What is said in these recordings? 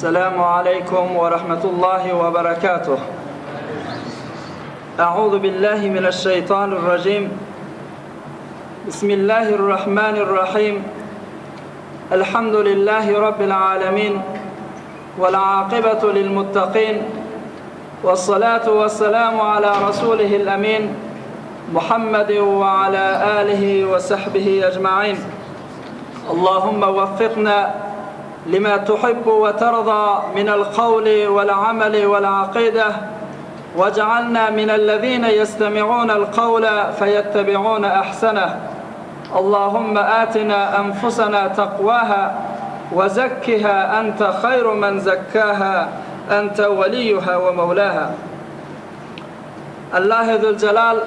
السلام عليكم ورحمة الله وبركاته. أعوذ بالله من الشيطان الرجيم. بسم الله الرحمن الرحيم. الحمد لله رب العالمين والعاقبة للمتقين، والصلاة والسلام على رسوله الأمين محمد وعلى آله وصحبه أجمعين. اللهم وفقنا لما تحب وترضى من القول والعمل والعقيدة، واجعلنا من الذين يستمعون القول فيتبعون أحسنه. اللهم آتنا أنفسنا تقواها وزكها أنت خير من زكاها أنت وليها ومولاها. الله ذو الجلال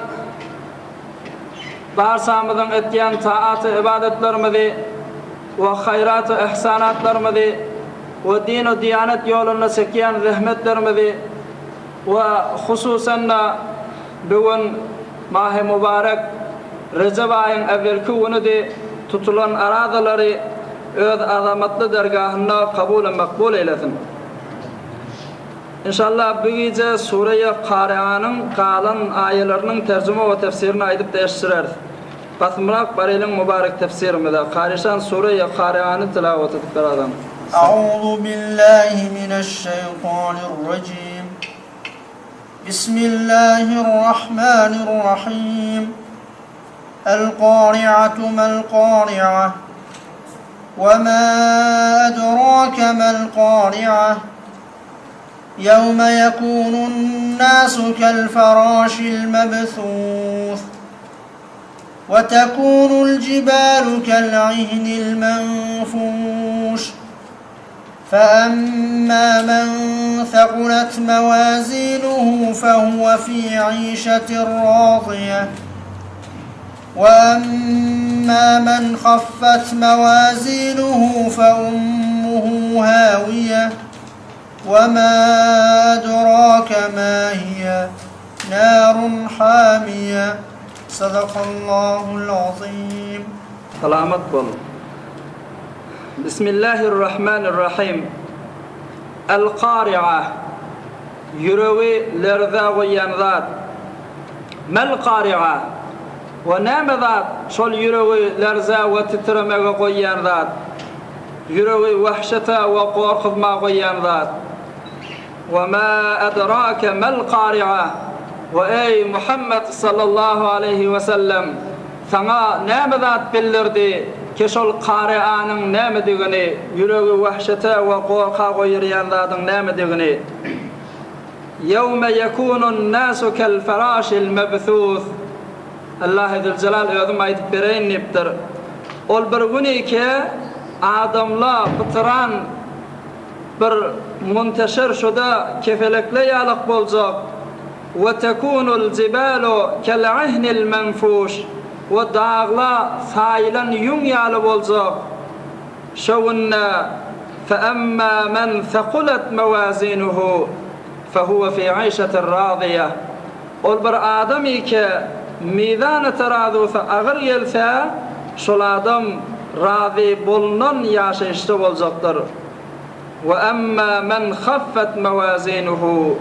بارسامدن اتيان طاعات عبادت درمدي وخيرات إحسانات درمدي ودين وديانة يولن سكيان رحمت درمدي، وخصوصا بون ماه مبارك رجباين أبركون دي تطلن أراد لري أذ أظمت درجاهنا قبول مقبول إلثم إن شاء الله. بيجي سورة قارئان قالن آيلرن ترجمة وتفسيرنا أيضا تشرر قثمراق بريلن مبارك تفسير مذا قارشان سورة قارئان تلاوة تقرأن. أعوذ بالله من الشيطان الرجيم. بسم الله الرحمن الرحيم. القارعة ما القارعة وما أدراك ما القارعة يوم يكون الناس كالفراش المبثوث وتكون الجبال كالعهن المنفوش فأما من ثقلت موازينه فهو في عيشة راضية وأما من خفت موازينه فأمه هاوية وما أدراك ما هي نار حامية. صدق الله العظيم. سلامت بول. بسم الله الرحمن الرحيم. القارعة يروي لرذا وينذات. ما القارعة ونام ذات شل يروي لرذا وتترمى وينذات، يروي وحشة وقرخ ما وينذات. وما أدراك ما القارعة وأي محمد صلى الله عليه وسلم ثنا نام ذات بالردي كشل قارئان نام دغني يروي وحشة وقرخ وينذات نام دغني. يوم يكون الناس كالفراش المبثوث. الله ذو الجلال يوم يتبرين نبتر والبرغني ك آدم لا بطران بر منتشر شده كفلك ليالق بولزاق. وتكون الجبال كالعهن المنفوش وداغلا ثايلا يميال بولزاق. شونا فأما من ثقلت موازينه فهو في عيشة راضية. والبر آدمي ك ميدان ترادو فأغر يلثا شل آدم راضي بولنن ياشيشت بولزاقتر. وأما من خفت موازينه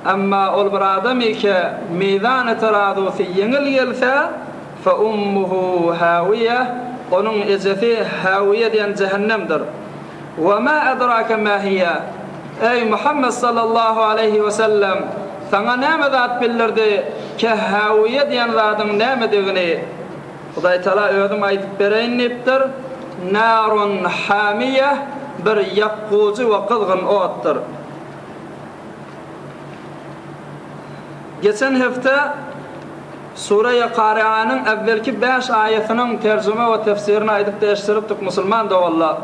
أما أولبر آدمي كميدان ترادو في ينغل يلثا فأمه هاوية ونن إزثي هاوية ديان جهنم در. وما أدراك ما هي أي محمد صلى الله عليه وسلم ثنا نام ذات بالرد كهاوية ديان ذات نام دغني. خدای تعالی ödüm ayet bereyni niptir. Narun hamiye bir yakkuzu ve kızgın oğuttur. Geçen hafta Sure-i Kari'anın evvelki 5 ayetinin tercüme ve tefsirini aydık değiştiriptik Müslüman da valla.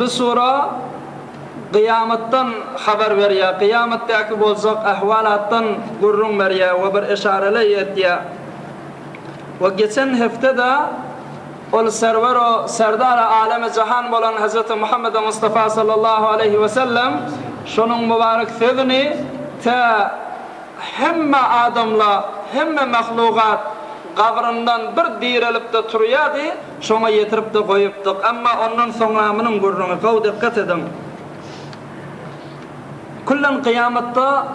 Bu sure kıyametten haber veriyor. Kıyametteki bolacak ahvalattan gurrun veriyor ve bir işareli ediyor. Ve geçen hafta da ol server o serdar alem cihan olan Hazreti Muhammed Mustafa sallallahu aleyhi ve sellem şunun mübarek sözünü ta hemme adamla hemme mahlukat qabrından bir dirilip de turuyordu, şuna yetirip de koyuptuk. Ama onun sonramının gurrunu qav dikkat edin. Kullan kıyamatta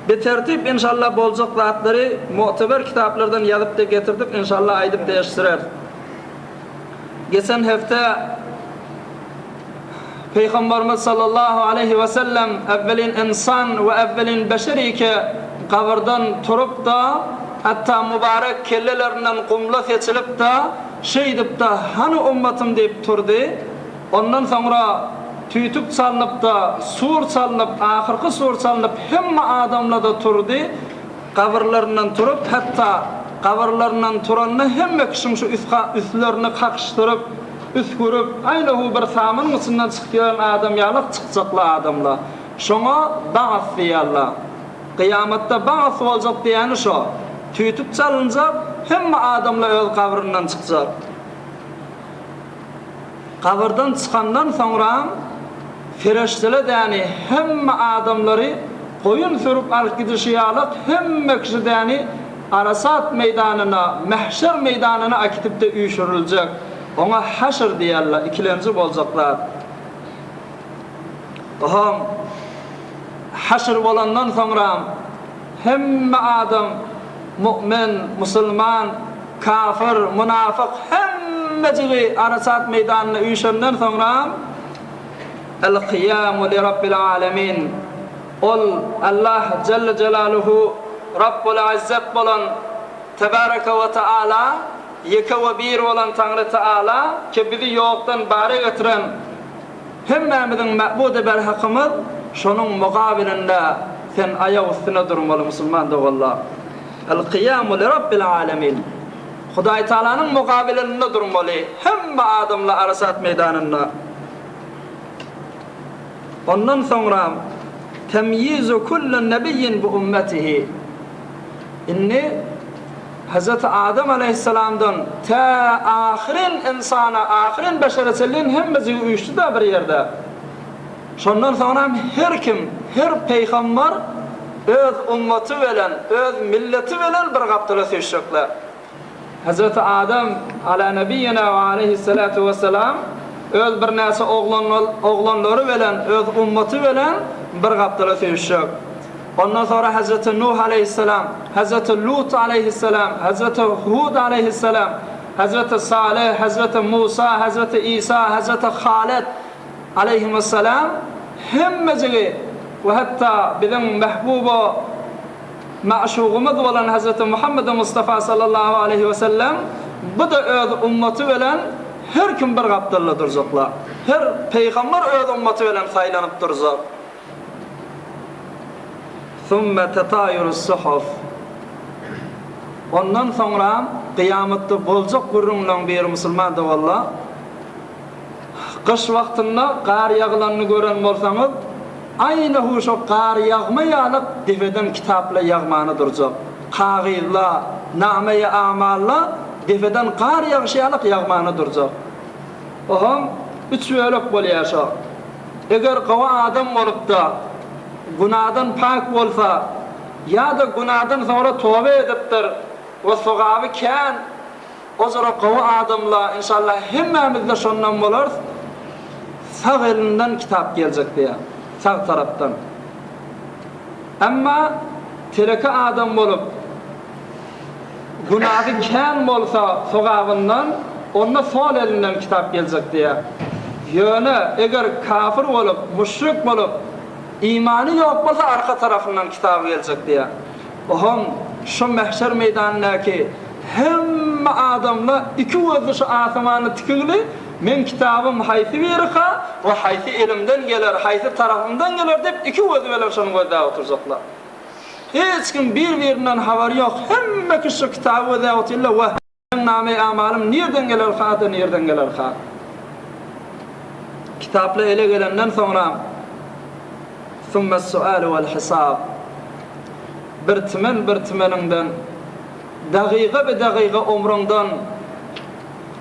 betertip inşallah bolcak zatları muteber kitaplardan yazıp da getirdik, inşallah aydıp değiştirer. Geçen hafta Peygamberimiz sallallahu aleyhi ve sellem evvelin insan ve evvelin beşeri ki kabirden turup da hatta mübarek kellelerinden kumla seçilip da şey deyip da hani ummetim deyip turdu. Ondan sonra tüytük salınıp da sur salınıp ahirki sur salınıp hemme adamla da turdu. Kabirlerinden turup hatta kabirlerinden turanını hemme kişinin şu üstlerini kakıştırıp üskürüp aynahu bir samanın içinden çıkan adam yalık çıkacaklı adamla. Şuna ba'as diyarlar. Kıyamette ba'as olacak diyeni şu. Tüytük çalınacak, hemme adamla öz kabrinden çıkacak. Kabirden çıkandan sonra ferişteler yani hemme adamları koyun sürüp alıp gidişiyalık hemme kişi yani Arasat meydanına, mahşer meydanına akitip de uyuşturulacak. Ona haşr diyarlar, ikilenci olacaklar. Oham haşr olandan sonra hemme adam mümin, musulman, kafir, münafık hemmeciği Arasat meydanına uyuşturuldan sonra el-kıyamu li Rabbil alemin. Ol Allah Celle Celaluhu Rabbul İzzet bolan Tebareke ve Teala yeke ve bir olan Tanrı Teala ki bizi yoktan bari getiren hemmemizin ma'budu berhakımız şunun mukabilinde sen ayağı üstüne durmalı Müslüman da valla. El-kıyamu li Rabbil alemin. Huday Teala'nın mukabilinde durmalı hemme adamla Arasat meydanında. Ondan sonra temyizu kullu nebiyyin bu ümmetihi. İnni Hazreti Adem Aleyhisselam'dan ta ahirin insana, ahirin beşeretçiliğin hemmesi uyuştu da bir yerde. Şondan sonra her kim, her peygamber öz ümmeti veren, öz milleti veren bir kaptıla seçecekler. Hazreti Adem ala nebiyyina ve aleyhissalatu vesselam öz bir nesi oğlanları veren, öz ümmeti veren bir kaptıla seçecek. Ondan sonra Hazreti Nuh aleyhisselam, Hazreti Lut aleyhisselam, Hazreti Hud aleyhisselam, Hazreti Salih, Hazreti Musa, Hazreti İsa, Hazreti Halid aleyhisselam hemmeciği ve hatta bizim mehbubu maşuğumuz olan Hazreti Muhammed Mustafa sallallahu aleyhi ve sellem bu da öz ümmeti veren her kim bir kaptırla duracaklar. Her peygamber öz ümmeti veren saylanıp duracak. ثُمَّ تَطَايُرُ السُّحُفِ. Ondan sonra kıyamette bolcak gurrunlan bir Müslüman da valla. Kış vaktinde kar yağılanını gören olsanız aynı şu kar yağmayalık defeden kitapla yağmanı duracak. Kağıyla, name-i amalla defeden kar yağışayalık yağmanı duracak. Oham, üç öylük boluyasa. Eğer kava adam olup da günahdan pak olsa ya da günahdan sonra tövbe ediptir ve sogabı kan o zaman kava adamla inşallah hemmemizde şondan bolar sağ elinden kitap gelecek diye sağ taraftan. Ama tereke adam olup günahı kan olsa sogabından onunla sol elinden kitap gelecek diye. Yani eğer kafir olup müşrik olup İmanı yok olsa arka tarafından kitap gelecek diye. Oham şu mahşer meydanındaki hem adamla iki gözü asmanı tikili men kitabım haysi verika ve haysi elimden gelir, haysi tarafımdan gelir deyip iki gözü veler şunu gözde oturacaklar. Hiç kim birbirinden haberi yok. Hem kişi kitabı gözde otururlar ve name-i amalım nereden gelir ha, nereden gelir ha. Kitapla ele gelenden sonra ثم السؤال والحساب birtimeninden dakika be dakika umrundan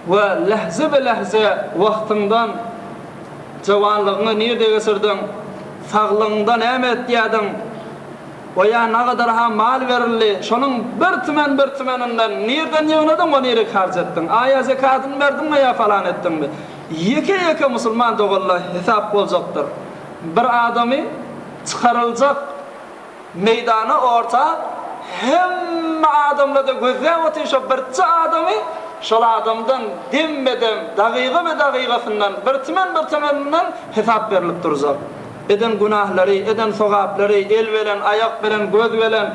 ve lahze be lahze vaktinden cavanlığını nerede geçirdin sağlığından emet yedin ve ya ne kadar ha mal verildi şunun birtimeninden nereden yığınadın ve nereye harcettin aya zekatını verdin mi ya falan ettin mi yeke Müslüman doğrular hesap olacaktır bir adamı çıkarılacak meydanı orta hem adamla da gözlem oturuyor bir adamı şol adamdan dinmeden daqiqa ve daqiqasından birtimen hesap verilip duracak. Eden günahları, eden sogapları, el veren, ayak veren, göz veren,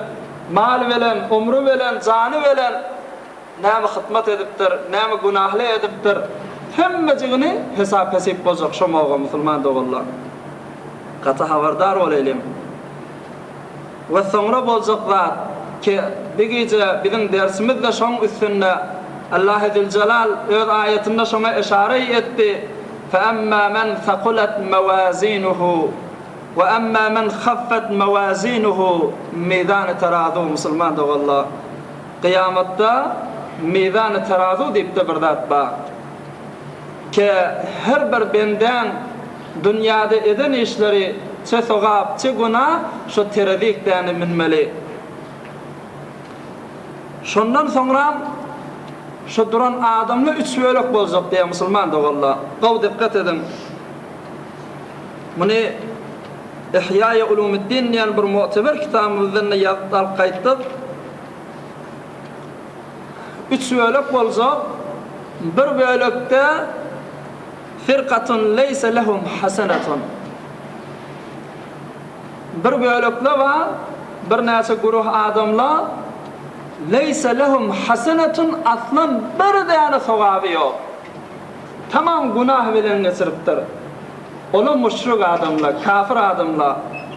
mal veren, umru veren, canı veren, näme hizmet edipdir, näme günahly edipdir. Hemmejigini hesap bozak şomaga musulman dogullar. Kata habardar olaylim. Ve sonra bolacak zat ki bigice bizim dersimizde şoň üstünde Allah Azze Celal öz ayetinde şoňa işare etti. فَأَمَّا مَنْ ثَقُلَتْ مَوَازِينُهُ وَأَمَّا مَنْ خَفَّتْ مَوَازِينُهُ ميدان terazu musulman dogullar. Kıyamatta meydan terazu deyip de bir zat bar. Ki her bir benden dünyada eden işleri çe sogap, çe günah şu terazikden minmeli. Şondan sonra şu duran adamla üç bölük bolacak diye musulman dogullar. Gaw dikkat edin. Bunu İhya-i Ulumuddin diyen bir mu'teber kitabımızdan yazıp kayıttık. Üç bölük bolacak. Bir bölükte firqatun leyse lehum hasenatun. Bir bölükle var bir näçe guruh adamlar leyse lehum hasenatun aslan bir däne sowabı yok. Tamam günah bilen geçiripdir. Ola müşrik adamlar, kafir adamlar,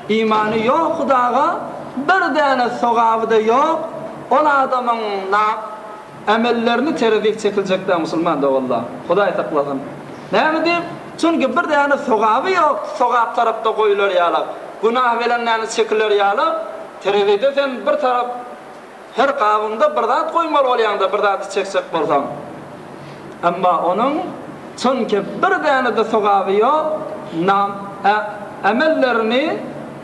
imanı yok Hudaga, bir däne sowabı da yok. Ola adamın amellerini terazik çekilecekler musulman da vallahi. Hudaý takladan. Näme diýip? Çünki bir däne sowabı yok. Sowap tarapda goýular ýaly. Günah bilenlerini çekiler ýaly. Terazikde sen bir tarap her qawunda bir zat goýmaly bolýanda bir zat çeksek bolsaň. Amma onuň çünki bir däne de sowabı yok. Amellerini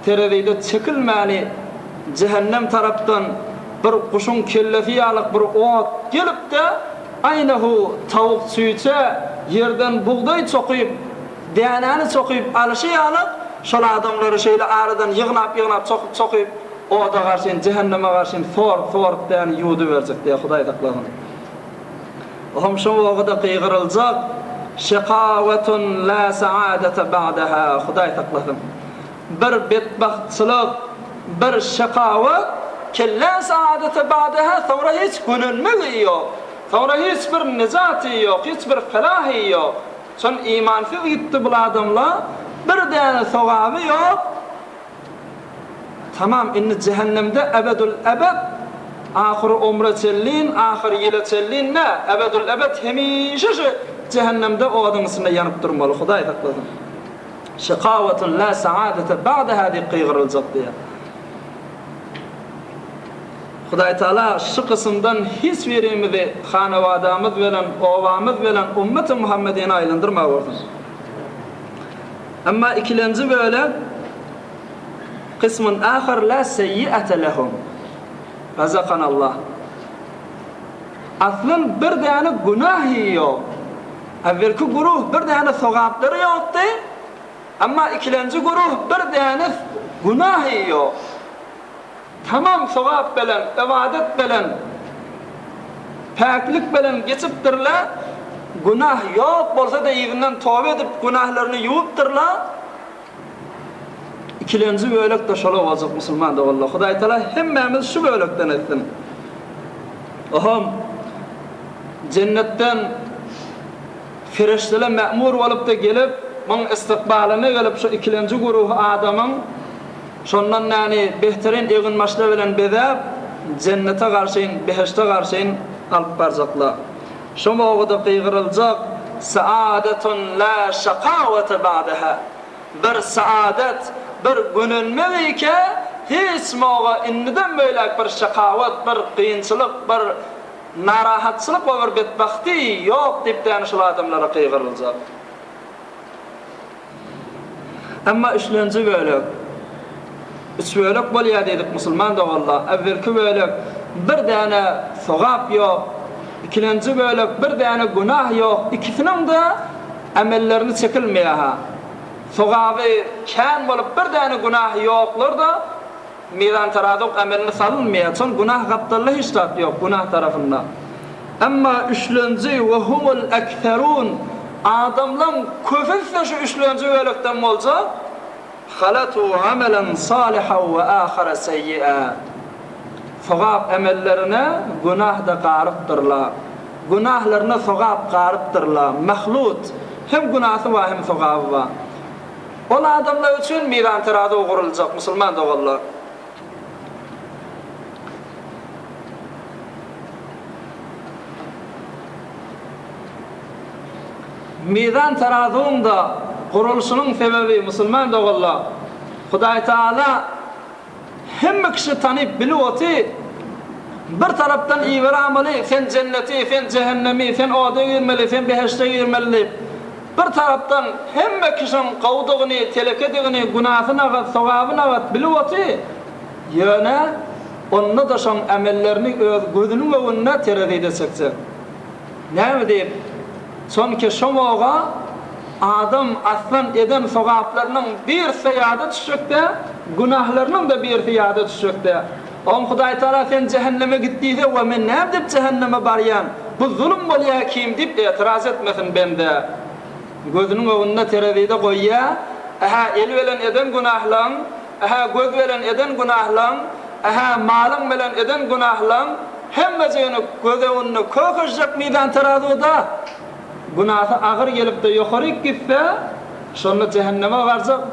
terazikde çekilmäli. Cehennem tarapdan bir kuşun kellesi ýalyk bir ot gelip de aynahu tawuk süýçe yerden buğday çokyp dänäni çokyp alyşy ýalyk şol adamlary şeýle aradan ýygnap çokyp oda garşyn cehenneme garşyn for dän ýuwdy berjek diýe Hudaý takladan. Ohm şu wagtda qygyryljak şaqawatun la saadata ba'daha Hudaý takladan. Bir bedbahtçylyk, bir şaqawat kella saadete ba'daha sonra hiç gönülmeli yok. Sonra hiç bir nezatı yok, hiç bir felahı yok. Son imansız gitti bu adamlar, bir däne sowabı yok. Tamam, inni cehennemde ebedul ebed, ahir umre çellin, ahir yile çellin ne? Ebedul ebed hemişe şu cehennemde o adamın içinde yanıp durmalı. Hudaý takladan. Şaqawatun la saadete ba'daha diýip qygyryljak diýe. Hudaý Taala şu kısımdan hiç verimizi hanawadamız bilen, owamız bilen ümmeti Muhammedine aylandyrma bolsun. Amma ikilenci böyle kısmın ahir la seyyi'ate lehum. Razaqanallah. Aslın bir däne günah yok. Evvelki guruh bir däne sogapları yoktu. Amma ikilenci guruh bir däne günah yok. Tamam sogap bilen, ibadet bilen, paklik bilen geçipdirler. Günah yok bolsa da ýygynden tawba edip günahlarını ýuwupdirlar. İkilenci bölek de şola bolacak musulman da vallahi. Hudaý Taala hemmemiz şu bölekden etsin. Aham cennetten ferişteler ma'mur bolup da gelip, muň istikbalyna gelip şu ikilenci guruh adamyň şondan näni behterin egin maşla bilen bedäp cennete garşyn, beheşte garşyn alyp barjaklar. Şoma wagtda qygyryljak saadetun la şaqawata ba'daha. Bir saadet, bir gönülmeli-ki hiç mağa inniden böyle bir şaqawat, bir qyynçylyk, bir narahatçylyk we bir bedbahty ýok diýip de şol adamlara qygyryljak. Amma üçlenji bölek üç bölek bolýar dedik musulman da vallahi. Evvelki bölek bir däne sogap ýok, ikilenji bölek bir däne günah ýok. İkisiniň de amellerini çekilmeýär. Sogaby kän bolup bir däne günah ýoklar da mizan tarazuk amelini salınmaýar. Son günah gapdaly hiç tat ýok günah tarafynda. Amma üçlenji we humul aktharun adamlar köpüse şu üçlenji welekden bolsa halatu amalan salihan we ahara sayyi'a. Sogap emellerine günah da garypdyrlar. Günahlarına sogap garypdyrlar. Mahlut hem günahı var hem sogabı var. Ol adamlar üçün mizan tarazuk gurulacak musulman dogallar. Mizan tarazuğunda kuruluşunun sebebi musulman dogallar. Hudaý Taala hemme kişi tanıp bilýärdi. Bir taraftan iýer amali, sen cenneti, sen cehennemi, sen oda girmeli, sen beheşte girmeli. Bir taraftan hemme kişinin qawdygyny, telekedigini, günahyny, sowabyny bilýärdi. Ýöne onda da şoň amellerini öz gözüniň öňünde teredide çekse. Näme diýip? Sonki şomoga adam aslan eden sogaplarının bir seýada düşükde, günahlarının da bir seýada düşükde. On Hudaý Taala sen cehenneme gitdiýse we men näme dip cehenneme barýan? Bu zulüm bolýar kim dip etiraz etmesin bende. Gözüniň öňünde teredide goýýa, aha el bilen eden günahlar, aha göz bilen eden günahlar, aha malyň bilen eden günahlar, hemmesini göz öňünde köküjek mizan tarazuda. Günahı ağır gelip de yukarı gitse, şonu cehenneme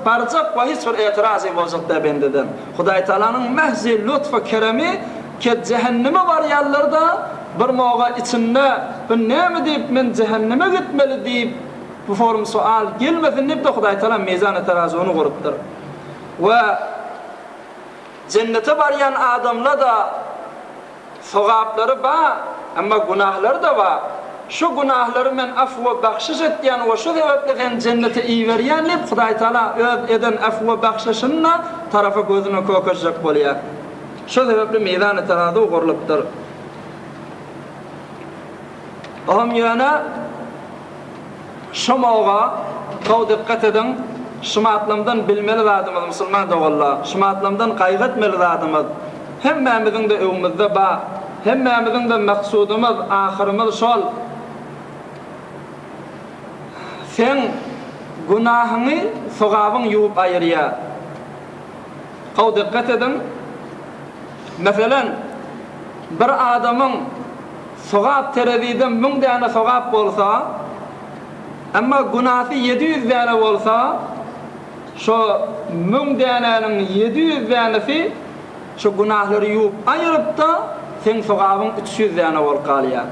varacak ve hiç bir etirazı bozuk da bendeden. Hudaý Taalanyň mehzi lütfü keremi ki cehenneme varýanlarda bir moga içinde ben näme diýip men cehenneme gitmeli diýip bu form sual gelmesin diýip de Hudaý Taala mizan tarazuny gurupdyr. Ve cennete barýan adamlar da sogaplary bar, amma günahları da bar. Şu günahları men af we bagşyş etýän we şu sebäpli cennete iýerýän diýip Hudaý Taala öz eden af we bagşyşyna tarafa gözüne köküjek bolýar. Şu sebäpli mizan tarazuw gurulupdyr. Aham ýöne şomoga gaw dikkat edin. Şumatlamdan bilmeli zadymyz musulman dogallar. Şumatlamdan gaýgatmeli zadymyz. Hemmemiziň de öwümizde bar. Hemmemiziň de maksudymyz, ahyrymyz şol. Sen günahyny sogabyň ýuwup aýyrýar. Gaw dikkat edin. Meselen bir adamyň sogap terediden 1000 däne sogap bolsa, amma günahı 700 däne bolsa, şo 1000 dänenin 700 dänesi şu günahlary ýuwup aýryp da sen sogabyň 300 däne bolup galýar.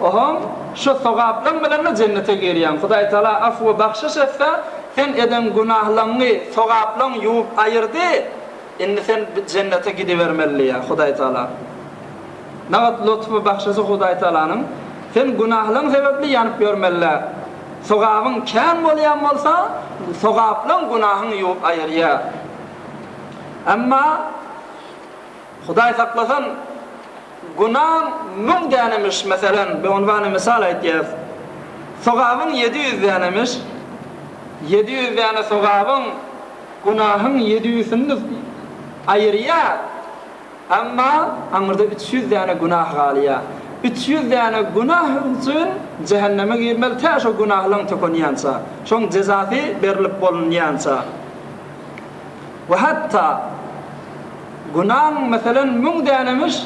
Oham şu sogaplar bilen cennete girýän. Hudaý Taala af we bagşyş etse, sen eden günahlaryny sogaplan ýuwup aýyrdy. Indi sen cennete gidivermeliýär Hudaý Taala. Nagat lütfü bagşysy Hudaý Taalanyň sen günahlaryň sebäpli ýanyp görmeliler. Sogabyň kän bolýan bolsa, sogaplan günahyny ýuwup aýyrýar. Amma Hudaý saklasan günah 1000 dänemiş meselen bir unwany misal aýtýar. Sogabyň 700 dänemiş. 700 däne sogabyň günahyň 700'ini aýyrýar. Amma aňyrda 300 däne günah galýar. 300 däne günah üçin cehenneme girmeli tä şo günahlaryň tökünýänçä. Şoň jezasy berilip bolunýança. Ve hatta günah meselen 1000 dänemiş.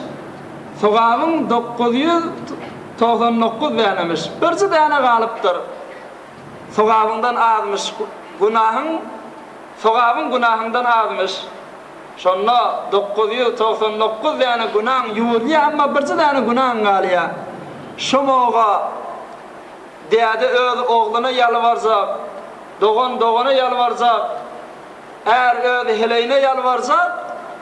Sogabyň 999 dänemiş. Birji däne galypdyr. Sogabyňdan azmış günahyň, sogabyň günahyndan azmış. Şonda 999 däne günah ýuwurýar, amma birji däne günah galýar. Şomoga diýdi öz ogluny ýalwarzak, dogana ýalwarzak, öz heleyine ýalwarzak,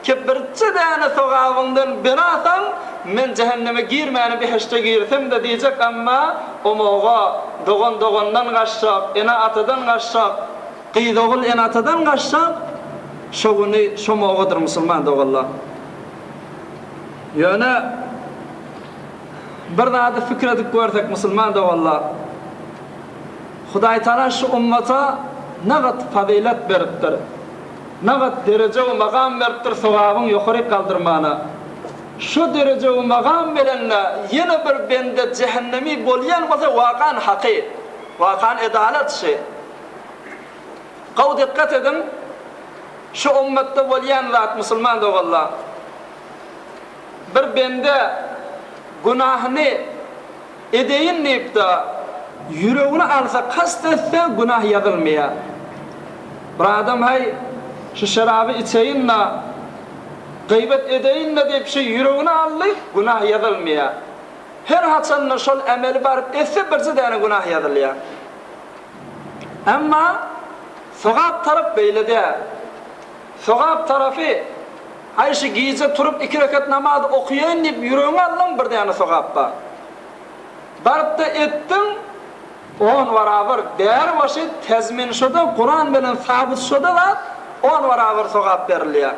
ki birji däne sogabyňdan birasan men cehenneme girmäni beheşte girsem de diýjek, amma omoga dogandan gaçsak, ena atadan gaçsak, qyýdogul ena atadan gaçsak, şoguny şomogadyr musulman dogallar. Ýöne bir zady fikir edip görsek musulman dogallar. Hudaý Taala şu ummata naqat fazilat beripdir. Naqat derece we maqam beripdir sowabyn ýokary kaldyrmana. Şu derece we maqam bilenle ýene bir bende cehennemi bolýan bolsa waqan haqy, waqan adalet şey. Gaw dikkat edin. Şu ummatda bolýan zat musulman da walla. Bir bende günahını edeyin deyipde yüreğini alsa kast etse günah yazılmaya. Bir adam hay şu şarabı içeyinle gıybet edeyinle deyip şu yüreğini allayıp günah yazılmaya. Her haçanla şol emeli barıp etse birisi dene günah yazılıyor. Ama sogap taraf beyle de. Sogap tarafı hay şu giyce turup 2 rekat namaz okuyayın deyip yüreğini allan bir dene sogappa. Barıp da ettin, on barabar değer başı tezmin şoda, Kur'an bilen sabit şoda da on barabar sogap beriliyor.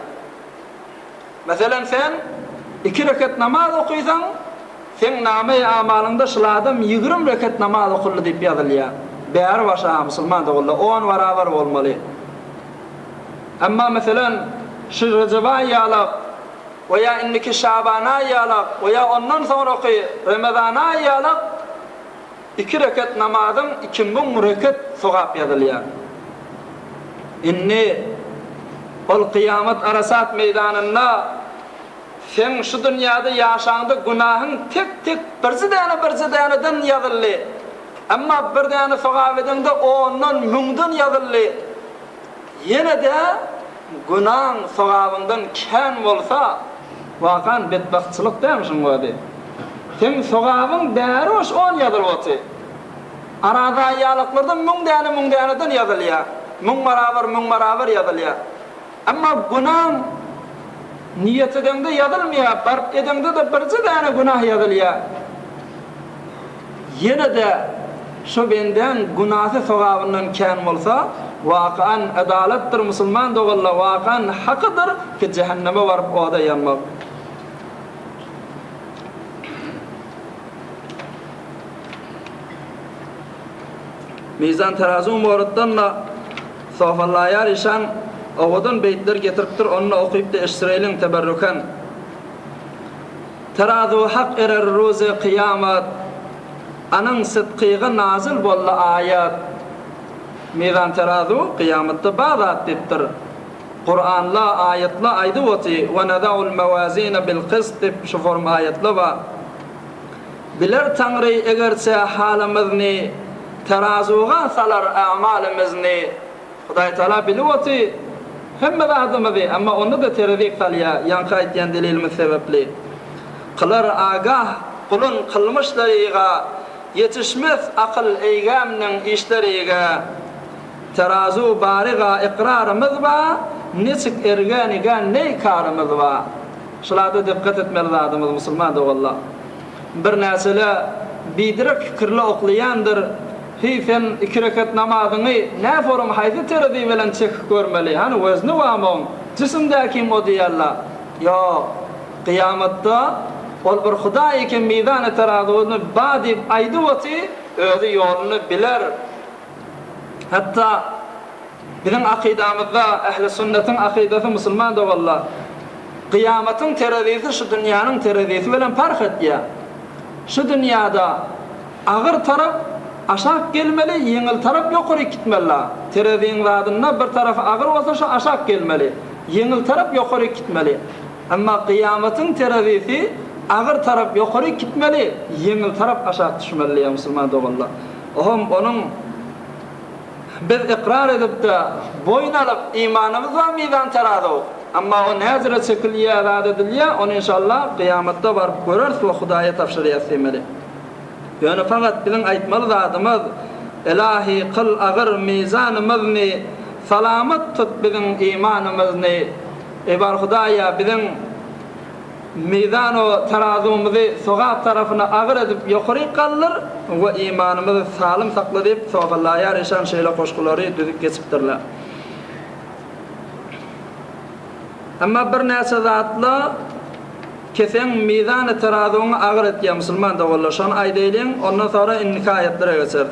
Mesela sen 2 rekat namaz okuysan, sen name-i amalında şıladım 20 rekat namaz okullu deyip yazılıyor. Değer başı Müslüman da oldu, on barabar olmalı. Ama mesela şu Receba yalak, veya inniki Şaban'a yalak, veya ondan sonraki Ramazan'a yalak, 2 rekat namazın 2000 rekat sogap yazılıyor. İnni ol kıyamet arasat meydanında sen şu dünyada yaşandı günahın tek tek birzi dene yazılıyor. Ama bir dene sogap edinde ondan müngden yazılıyor. Yine de günahın sogabından ken bolsa vakan bedbahtçılık demişsin bu adı. Sen sogabın değeri hoş 10 yazılıyordu. Arada yalıklardan mung deneden yazılıyor. Mung barabar yazılıyor. Ama günahın niyet edende yazılmıyor. Barp edende de birci tane günah yazılıyor. Yine de şu benden günahı sogabından ken bolsa vakan adalettir Müslüman da valla vakan hakkıdır ki cehenneme varıp o da yanmak. Mizan terazi umuratdanla sofalayar işan oğudun beytler getiriptir onunla okuyup da eştireylin teberrüken. Terazi hak erer ruzi kıyamet anın sıdkığı nazil bolla ayat. Mizan terazi kıyamette bağdat diptir. Kur'an'la ayetla aydı vati ve neda'ul mevazine bil qist dip şu form ayetla va. Biler Tanrı egerse halimizni terazuğa salar a'malimizni. Huday Teala bilivati hemme adamı ama onu da terazik salya yankı etken delilimiz sebepli. Kılar agah kulun kılmışlarıga yetişmez akıl eygamının işleriga terazu bariga ikrarımız va nesik erganiga ney karımız va. Şulada dikkat etmeli adamız Müslüman da valla. Bir nesile bidirek fikirli oklayandır. Hifen 2 rekat namazını ne forum haydi teradi bilen çek görmeli. Hani vezni vamon cisimdeki modiyalla. Ya kıyamette ol bir Hudayi ki meydan teradunu badib aydı vati özü yolunu biler. Hatta bizim akidamızda ehl-i sünnetin akidası Müslüman da valla. Kıyametin teradisi şu dünyanın teradisi bilen fark et ya. Şu dünyada ağır taraf aşağı gelmeli, yengil taraf yukarı gitmeli. Terazinin zadında bir tarafı ağır olsa şu aşağı gelmeli. Yengil taraf yukarı gitmeli. Ama kıyametin terazisi ağır taraf yukarı gitmeli, yengil taraf aşağı düşmeli ya Müslüman doğalla. Onun biz ikrar edip de boyun alıp imanımızla meydan terazi. Ama o nezire çekiliye azad ediliye, onu inşallah kıyamette varıp görürüz ve Hudaya tafşiriye sevmeli. Yani fakat bizim aytmalı zatımız ilahi kıl ağır mizanımızını salamet tut bizim imanımızını ibar Hudaya bizim mizan-ı terazumuzu sogab tarafına ağır edip yukarı kalır ve imanımızı salim saklayıp soğukallaya yarışan şeyle koşkuları düzük geçiptirler. Ama bir nese zatla kesen mizan-ı terazunu ağır et ya Müslüman da valla şunu aydeylin ondan sonra innika ayetlere geçer.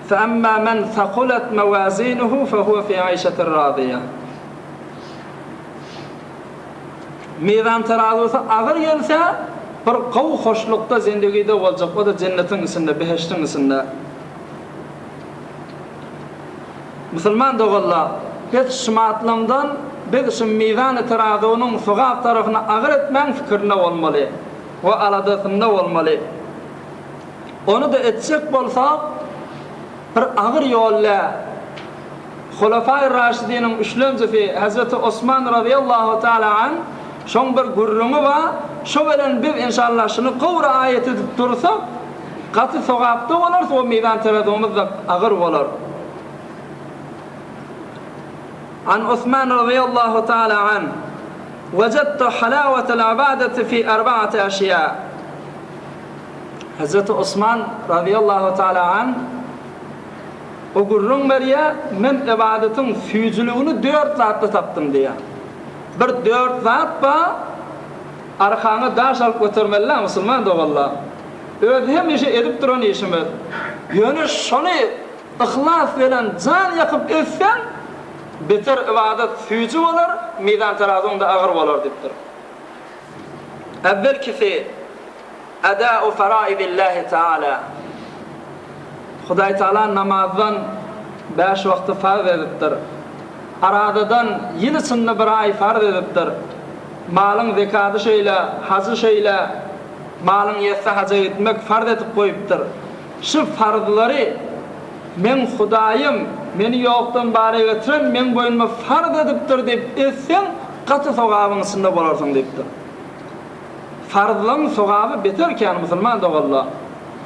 فأما من ثقلت موازينه فهو في عيشة راضية. ميزان ترازوسا ağır gelse bir qaw hoşlukda zindagide boljak, o da cennetin içinde, behiştin içinde. Müslüman doğalla hiç şımatlamdan biz mizan terazunun sogab tarafına ağır etmen fikrine olmalı ve aladasında olmalı. Onu da etsek bolsa bir ağır yolla Hulafai Raşidinin üçlemcisi Hazreti Osman radıyallahu ta'ala an şoň bir gurrunu var. Şo bilen biz inşallah şunu qowra ayeti dursak gaty sogapda bolar, o mizan terazumuz da ağır bolar. An Osman radıyallahu ta'ala an وجدت حلاوة العبادة في أربعة أشياء. Hazreti Osman radıyallahu ta'ala an o gurrun beriye men ibadetin füzülüğünü 4 zatda tapdım diye. Bir 4 zat ba arkaňa daş alyp götermeli musulman dogalla. Öz hemişe edip duran işimiz. Ýöne şonu ihlas bilen can ýakyp etsen beter ibadet füzü bolar, mizan terazunda ağır bolar dipdir. Evvelkisi ada'u faraidillahi taala. Hudaý taala namazdan 5 wagty farz edipdir. Aradadan ýyl içinde bir ay farz edipdir. Malyň zekaty şeýle, hajy şeýle, malyň ýetse haja etmek farz edip goýupdyr. Şu farzlary men Hudaýym meni ýokdan bary getiren, men boýunma farz edipdir dep etsen, gaty sogabyň içinde bolarsyň depdir. Farzlaryň sogaby beterken musulman dogalla.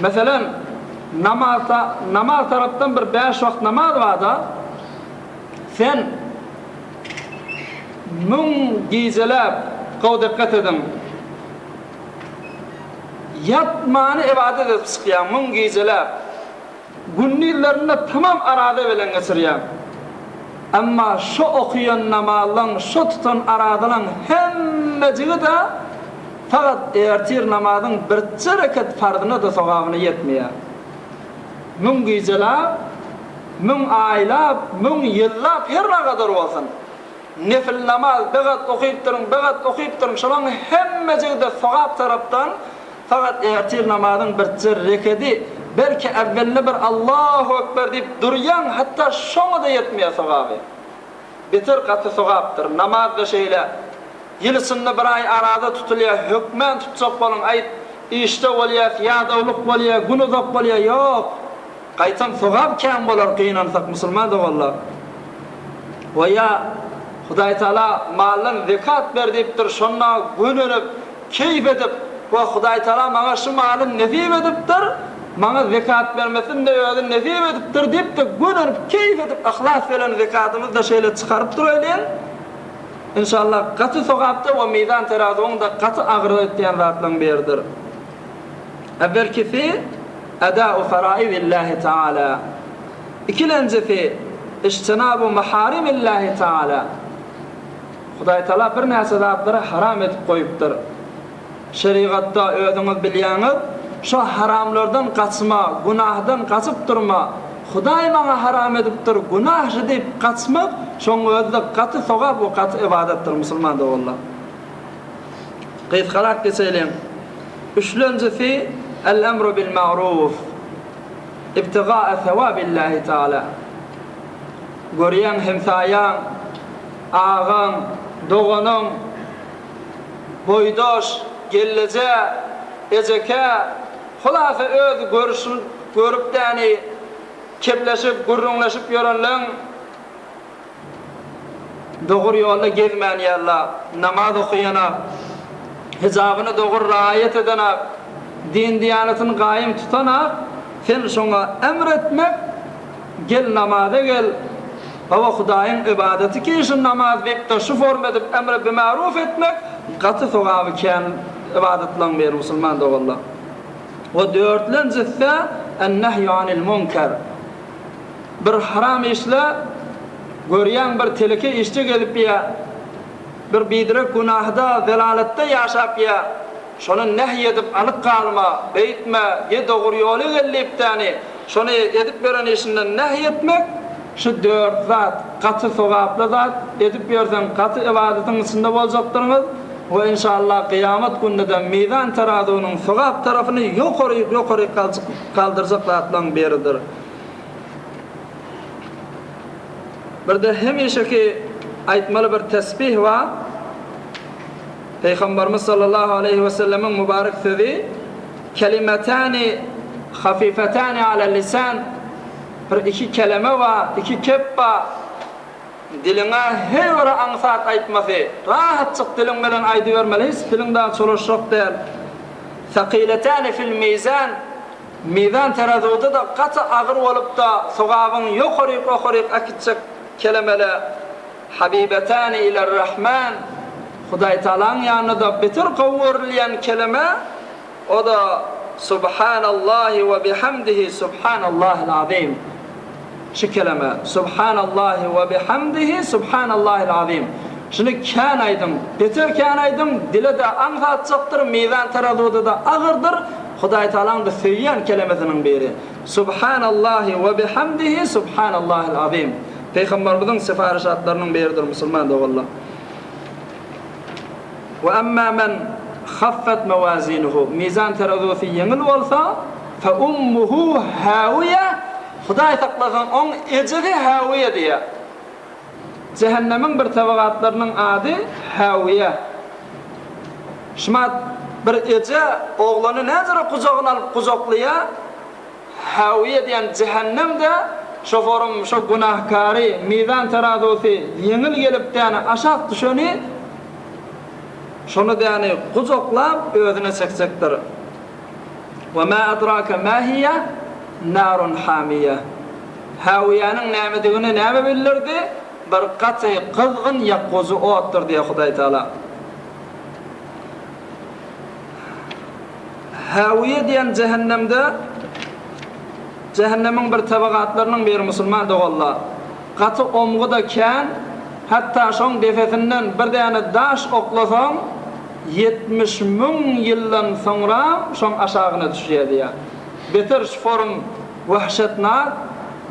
Meselen namaz taraftan bir 5 wagt namaz barda sen mün gizelap qaw dikkat edin. Yatmany ibadet edip çykýan mün gizelap günnilerinde tamam arada bilen geçirýän. Amma şu okuyan namazlaryň, şu tutan aradaryň hemmejigi de fakat ertir namazyň bir rekat farzyna da sogabyna yetmeýär. Mün gizelap, mün aýlap, mün ýyllap her kadar bolsun. Nefil namaz begat okyp durun, şolaň hemmejigi de sogap tarapdan fakat ertir namazyň bir rekedi belki evvelli bir Allahu ekber deyip duryan, hatta şoňa da yetmeýär sogaby. Beter gaty sogapdyr. Namaz da şeýle ýylsynda bir ay arada tutulýar, hökmen tutsak bolan aýt işte bolýar, ýa-dawlyk bolýar, günozak bolýar, ýok. Qaytan sogap kän bolar kynansak musulman dogalla. Wa ya Hudaý taala malyň zekat ber diýipdir, şonna günönüp keyif edip, wa Hudaý taala maňa şu malyny nesip edipdir, maňa zekat bermesin de ýa-da nesip edipdir diýip de günönüp keyif edip ihlas bilen zekatymyzdy da şeýle çykaryp duraýlan. İnşallah gaty sogapda we mizan terazunda gaty agyr etýän zatlaryň biridir. Evvelkisi ada'u faraidillahi taala. İkilenjisi ijtinabu maharimillahi taala. Hudaý taala bir näse zatlary haram edip goýupdyr. Şeriatda özüňiz bilýäňiz, şu haramlardan kaçma, günahdan kaçıp durma. Hudaý maňa haram edipdir, günahçy diýip kaçmak, şoň özde gaty sogap we gaty ibadetdir musulman dogalla. Gysgarak geçelim. Üçlenjisi el-emru bil ma'ruf. İbtigaa sewabillahi taala. Görýän hemsaýan, ağan, doganın, boydaş, gellece, ejeke, hulasa öz görüp däni kepleşip, gurrunlaşyp ýörenleň dogry ýolda gezmänýärler, namaz okuýana, hijabyny dogry raýat edene, din diýanatyny gaýym tutana, sen şoňa emretmek, gel namaza gel, baba Hudaýyň ibadeti ki şu namaz bekde şu form edip emre bi ma'ruf etmek, gaty sogaby kän ibadetlaryň biri musulman dogalla. Ve dörtlenjisi en-nahyu anil munkar. Bir haram işle görýän bir teleke işçi gelip ýa bir bidrek günahda, zelaletde ýaşap ýa şonu nehy edip alyp galma, beýtme, ýe dogry ýoly gelipdäni, şonu edip beren işinden nehy etmek, şu 4 zat, katı sowaply zat, edip bersen katı ibadetin içinde boljakdyryňyz ve inşallah kıyamet gününde mizan terazynyň sowap tarafyny ýokary kaldyrjak zatlaryň biridir. Bir-de hemişeki aýtmaly bir tesbih wa Peygamberimiz sallallahu aleyhi ve sellem'in mübarek sözü kelimetani hafifetani ala lisan, bir iki kelime var, iki keppa diline her ansat aýtmasy, rahatçyk dilin bilen aýdy bermeli, hiç dilinden çoluşok değil. Saqiletani fil mizan, mizan terazuda da gaty agyr bolup da sogabyň ýokary akitjek kelimeler. Habibetani iler rahman, Hudaý Taalaň ýanynda beter gowurlayan kelime, o da Subhanallahi ve bihamdihi Subhanallahil azim. Şu kelime Subhanallahi ve bihamdihi Subhanallahil azim. Şunu kän aýdym, beter kän aýdym, dile de anlatjakdyr, mizan terazuda da agyrdyr. Hudaý Taalaň da söýýän kelimesiniň biri. Subhanallahi ve bihamdihi Subhanallahil azim. Peygamberimizin sifarişatlarynyň biridir musulman da wallah. Ve amma men khaffat mawazinuhu, mizan terazusi ýeňil bolsa, fa ummuhu hawiye, Hudaý taklagan on ejeri hawiye diýär. Cehennemin bir tabaqatlarynyň ady hawiye. Şumat bir eje oglany näzere kujagyna alyp kujaklaya, hawiye diýen cehennemde şoforum şu günahkary mizan terazusi ýeňil gelip täne aşak düşeni şonu däni kujaklap özüne çeksekdir. Ve ma adraka ma hiye narun hamiye. Hawiýanyň nämedigini näme bildirdi? Bir gaty kızgın ýakgozy otdur diýär Hudaý Taala. Hawiye diýen cehennemde cehennemin bir tabaqatlarynyň biri musulman da wallah. Gaty omgu da kän, hatta şoň defesinden bir däne daş oklasaň 70 000 ýyldan soňra şoň aşagyna düşýär diýär. Beter şu form wahşetnak,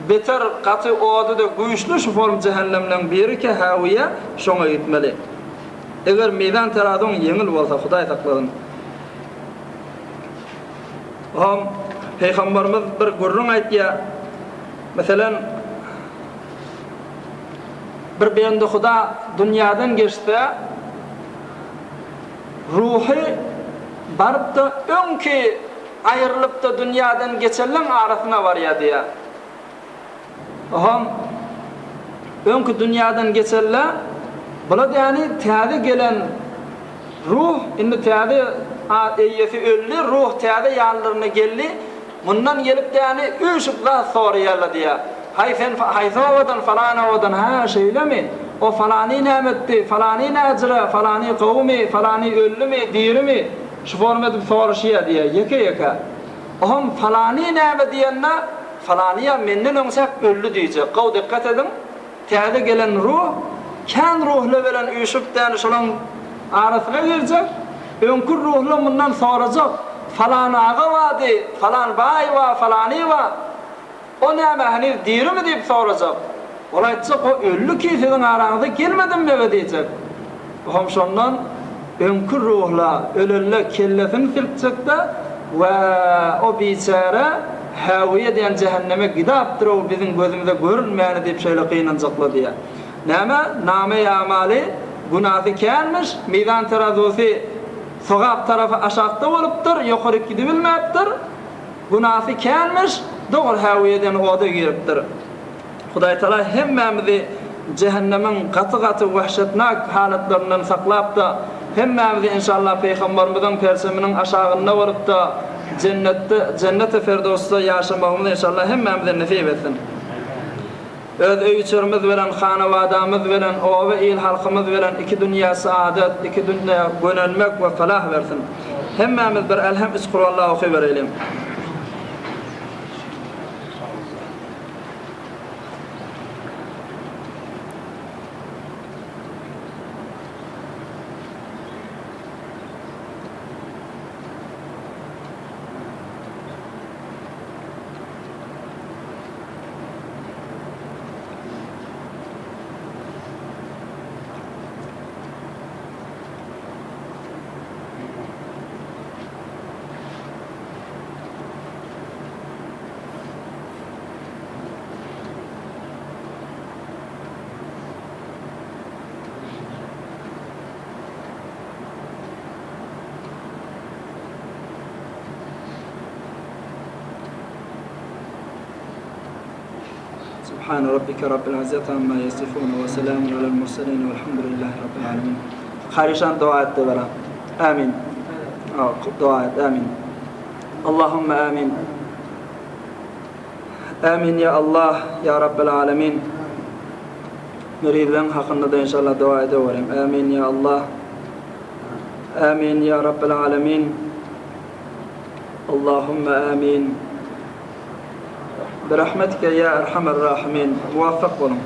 beter gaty ody da güýçli şu form cehennemden biri ki hawiye şoňa gitmeli. Eger meydan terazyň ýeňil bolsa Hudaý takladyň. Ham Peygamberimiz bir gurrun aýtýar. Meselem bir bende Huda dünýäden geçdi. Ruhy barıp da öňki aýrylyp da dünýäden geçenleň arasyna barýar diýär. Ham öňki dünýäden geçenler bular ýani täze gelen ruh, indi täze eýesi ölli, ruh täze ýanlaryna geldi. Mundan gelip ýani üşükle soraýarlar diýär. Hayfavadan falanadan ha şeýlemi? O falany nämetdi, falany näjre, falany gowmy, falany öllümi, dirimi? Şu form edip soraşýar diýär, ýeke-ýeke. Oham falany näme diýende, falanyya menden öňsek öllü diýjek. Gow dikkat edin. Täze gelen ruh, kän ruhly bilen üşükden şolaň arasyna girjek. Öňkü ruhly mundan sorajak. Falan ağa wady, falan baý wa, falany wa. O näme hani dirimi diýip sorajak. Olaýtsak o öllü kişiniň araňyza gelmedimmi diýjek. Oham şondan öňkü ruhla ölenle kellesini silpçekde we o biçare hawiye diýen cehenneme gidapdyr, o biziň gözümizde görünmäni diýip şeýle gynanjaklar diýär. Näme? Name amali günahı känmiş, mizan terazusi sogap tarafı aşakda bolupdyr, ýokary gidip bilmäpdir. Günahı känmiş, dogry hawiýeden oda giripdir. Hudaý Taala hemmemizi cehennemin gaty-gaty wahşetnak halatlarynyň saklap da hemmemizi inşallah Peygamberimiziň perseminiň aşagyna borup da cennete Firdowsda ýaşamagymyzy inşallah hemmemize nasip etsin. Öz öýçürimiz bilen, hanawadamyz bilen, owa il halkymyz bilen iki dünýä saadet, iki dünýä gönelmek we falah bersin. Hemmemiz bir elham isqurallahu xeyr eylem. سبحان ربك رب العزة عما يصفون وسلام على المرسلين والحمد لله رب العالمين. خارجان دعاء تبرا آمين. دعاء آمين. اللهم آمين. آمين يا الله يا رب العالمين. نريد لن حقنا إن شاء الله دعاء دورهم. آمين يا الله. آمين يا رب العالمين. اللهم آمين برحمتك يا أرحم الراحمين. موفق ولهم.